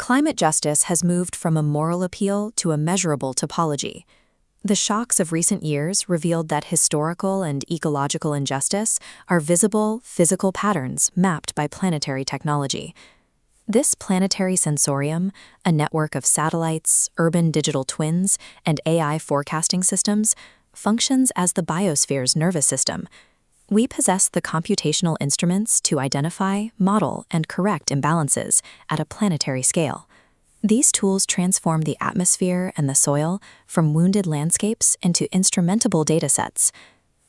Climate justice has moved from a moral appeal to a measurable topology. The shocks of recent years revealed that historical and ecological injustice are visible, physical patterns mapped by planetary technology. This planetary sensorium, a network of satellites, urban digital twins, and AI forecasting systems, functions as the biosphere's nervous system. We possess the computational instruments to identify, model, and correct imbalances at a planetary scale. These tools transform the atmosphere and the soil from wounded landscapes into instrumentable datasets.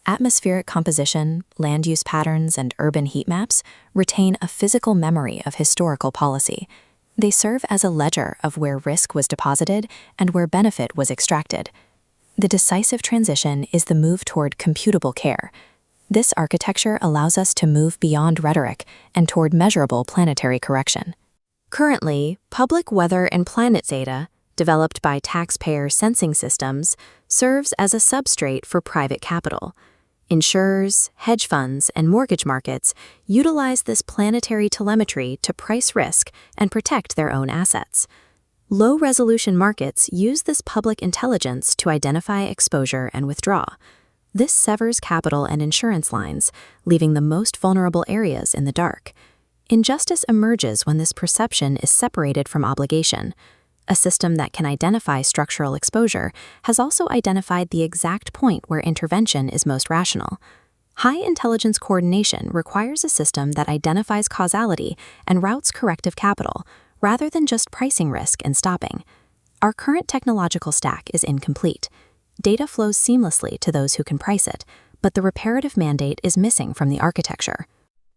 Atmospheric composition, land use patterns, and urban heat maps retain a physical memory of historical policy. They serve as a ledger of where risk was deposited and where benefit was extracted. The decisive transition is the move toward computable care. This architecture allows us to move beyond rhetoric and toward measurable planetary correction. Currently, public weather and planet data, developed by taxpayer sensing systems, serves as a substrate for private capital. Insurers, hedge funds, and mortgage markets utilize this planetary telemetry to price risk and protect their own assets. Low-resolution markets use this public intelligence to identify exposure and withdraw. This severs capital and insurance lines, leaving the most vulnerable areas in the dark. Injustice emerges when this perception is separated from obligation. A system that can identify structural exposure has also identified the exact point where intervention is most rational. High-intelligence coordination requires a system that identifies causality and routes corrective capital, rather than just pricing risk and stopping. Our current technological stack is incomplete. Data flows seamlessly to those who can price it, but the reparative mandate is missing from the architecture.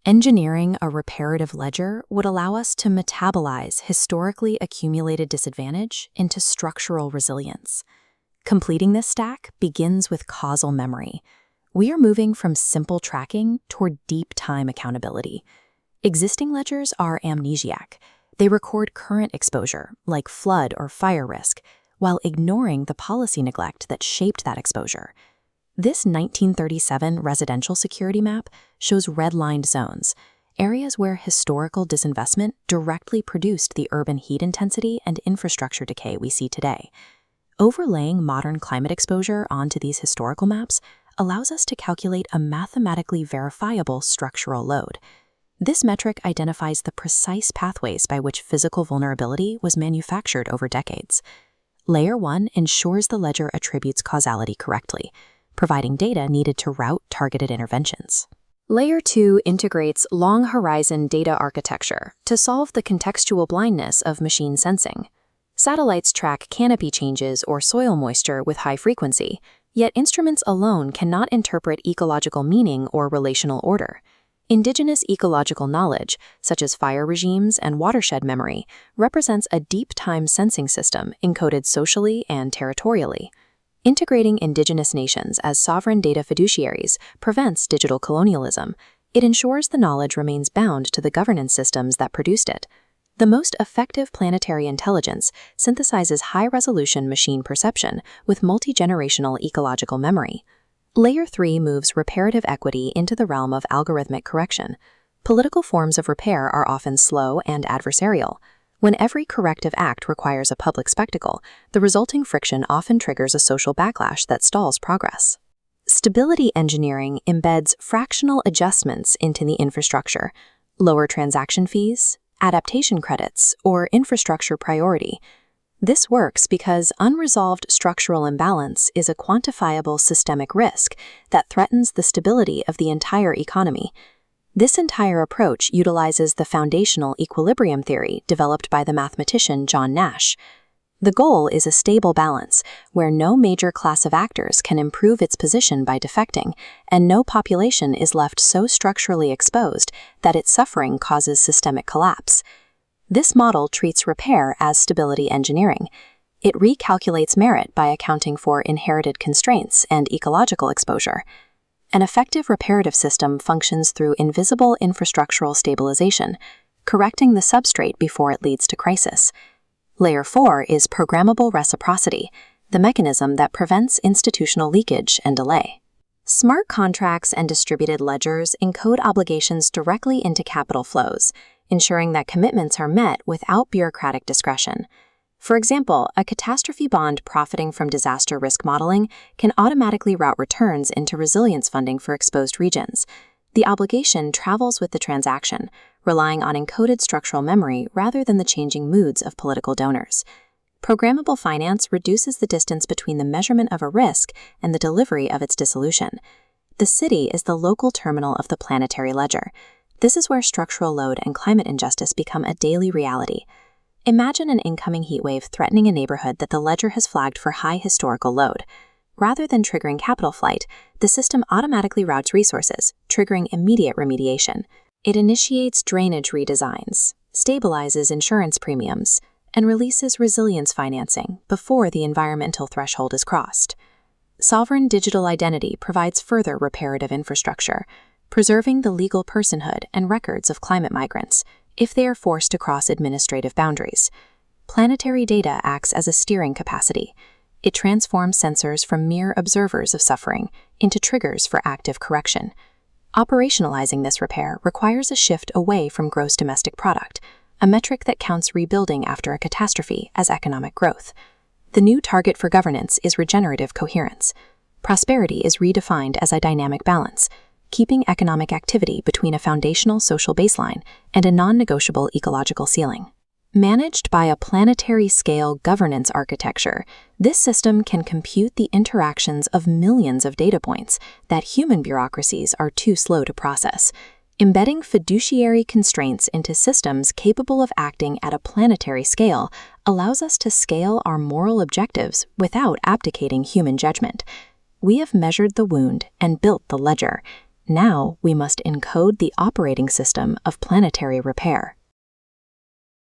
Engineering a reparative ledger would allow us to metabolize historically accumulated disadvantage into structural resilience. Completing this stack begins with causal memory. We are moving from simple tracking toward deep time accountability. Existing ledgers are amnesiac. They record current exposure, like flood or fire risk, while ignoring the policy neglect that shaped that exposure. This 1937 residential security map shows redlined zones, areas where historical disinvestment directly produced the urban heat intensity and infrastructure decay we see today. Overlaying modern climate exposure onto these historical maps allows us to calculate a mathematically verifiable structural load. This metric identifies the precise pathways by which physical vulnerability was manufactured over decades. Layer 1 ensures the ledger attributes causality correctly, providing data needed to route targeted interventions. Layer 2 integrates long-horizon data architecture to solve the contextual blindness of machine sensing. Satellites track canopy changes or soil moisture with high frequency, yet instruments alone cannot interpret ecological meaning or relational order. Indigenous ecological knowledge, such as fire regimes and watershed memory, represents a deep-time sensing system encoded socially and territorially. Integrating indigenous nations as sovereign data fiduciaries prevents digital colonialism. It ensures the knowledge remains bound to the governance systems that produced it. The most effective planetary intelligence synthesizes high-resolution machine perception with multi-generational ecological memory. Layer 3 moves reparative equity into the realm of algorithmic correction. Political forms of repair are often slow and adversarial. When every corrective act requires a public spectacle, the resulting friction often triggers a social backlash that stalls progress. Stability engineering embeds fractional adjustments into the infrastructure, lower transaction fees, adaptation credits, or infrastructure priority. This works because unresolved structural imbalance is a quantifiable systemic risk that threatens the stability of the entire economy. This entire approach utilizes the foundational equilibrium theory developed by the mathematician John Nash. The goal is a stable balance where no major class of actors can improve its position by defecting, and no population is left so structurally exposed that its suffering causes systemic collapse. This model treats repair as stability engineering. It recalculates merit by accounting for inherited constraints and ecological exposure. An effective reparative system functions through invisible infrastructural stabilization, correcting the substrate before it leads to crisis. Layer 4 is programmable reciprocity, the mechanism that prevents institutional leakage and delay. Smart contracts and distributed ledgers encode obligations directly into capital flows, ensuring that commitments are met without bureaucratic discretion. For example, a catastrophe bond profiting from disaster risk modeling can automatically route returns into resilience funding for exposed regions. The obligation travels with the transaction, relying on encoded structural memory rather than the changing moods of political donors. Programmable finance reduces the distance between the measurement of a risk and the delivery of its dissolution. The city is the local terminal of the planetary ledger. This is where structural load and climate injustice become a daily reality. Imagine an incoming heatwave threatening a neighborhood that the ledger has flagged for high historical load. Rather than triggering capital flight, the system automatically routes resources, triggering immediate remediation. It initiates drainage redesigns, stabilizes insurance premiums, and releases resilience financing before the environmental threshold is crossed. Sovereign digital identity provides further reparative infrastructure, preserving the legal personhood and records of climate migrants if they are forced to cross administrative boundaries. Planetary data acts as a steering capacity. It transforms sensors from mere observers of suffering into triggers for active correction. Operationalizing this repair requires a shift away from gross domestic product, a metric that counts rebuilding after a catastrophe as economic growth. The new target for governance is regenerative coherence. Prosperity is redefined as a dynamic balance, keeping economic activity between a foundational social baseline and a non-negotiable ecological ceiling. Managed by a planetary-scale governance architecture, this system can compute the interactions of millions of data points that human bureaucracies are too slow to process. Embedding fiduciary constraints into systems capable of acting at a planetary scale allows us to scale our moral objectives without abdicating human judgment. We have measured the wound and built the ledger. Now we must encode the operating system of planetary repair.